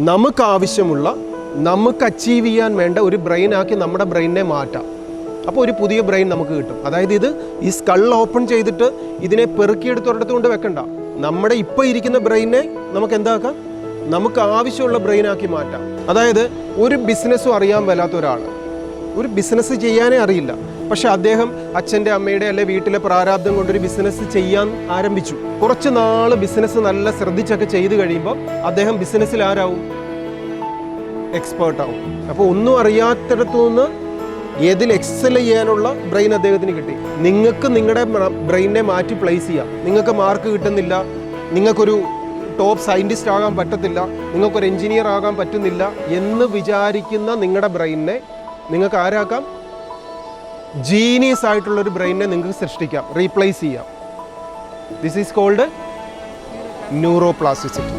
നമുക്ക് ആവശ്യമുള്ള, നമുക്ക് അച്ചീവ് ചെയ്യാൻ വേണ്ട ഒരു ബ്രെയിനാക്കി നമ്മുടെ ബ്രെയിനിനെ മാറ്റാം. അപ്പോൾ ഒരു പുതിയ ബ്രെയിൻ നമുക്ക് കിട്ടും. അതായത് ഈ സ്കൾ ഓപ്പൺ ചെയ്തിട്ട് ഇതിനെ പെറുക്കിയെടുത്ത് ഒരിടത്ത് കൊണ്ട് വെക്കണ്ട. നമ്മുടെ ഇപ്പോൾ ഇരിക്കുന്ന ബ്രെയിനെ നമുക്ക് എന്താക്കാം? നമുക്ക് ആവശ്യമുള്ള ബ്രെയിനാക്കി മാറ്റാം. അതായത് ഒരു ബിസിനസ്സും അറിയാൻ മേലാത്ത ഒരാൾ, ഒരു ബിസിനസ് ചെയ്യാനേ അറിയില്ല, പക്ഷെ അദ്ദേഹം അച്ഛൻ്റെ അമ്മയുടെ അല്ലെ വീട്ടിലെ പ്രാരാബ്ദം കൊണ്ടൊരു ബിസിനസ് ചെയ്യാൻ ആരംഭിച്ചു. കുറച്ച് നാൾ ബിസിനസ് നല്ല ശ്രദ്ധിച്ചൊക്കെ ചെയ്ത് കഴിയുമ്പോൾ അദ്ദേഹം ബിസിനസ്സിൽ ആരാവും? എക്സ്പേർട്ടാവും. അപ്പോൾ ഒന്നും അറിയാത്തിടത്തു നിന്ന് ഏതിൽ എക്സൽ ചെയ്യാനുള്ള ബ്രെയിൻ അദ്ദേഹത്തിന് കിട്ടി. നിങ്ങൾക്ക് നിങ്ങളുടെ ബ്രെയിനെ മാറ്റി പ്ലേസ് ചെയ്യാം. നിങ്ങൾക്ക് മാർക്ക് കിട്ടുന്നില്ല, നിങ്ങൾക്കൊരു ടോപ്പ് സയൻറ്റിസ്റ്റ് ആകാൻ പറ്റത്തില്ല, നിങ്ങൾക്കൊരു എഞ്ചിനീയർ ആകാൻ പറ്റുന്നില്ല എന്ന് വിചാരിക്കുന്ന നിങ്ങളുടെ ബ്രെയിനിനെ നിങ്ങൾക്ക് ആരാക്കാം? ജീനിയസ് ആയിട്ടുള്ളൊരു ബ്രെയിനിനെ നിങ്ങൾക്ക് സൃഷ്ടിക്കാം, റീപ്ലേസ് ചെയ്യാം. This is called neuroplasticity.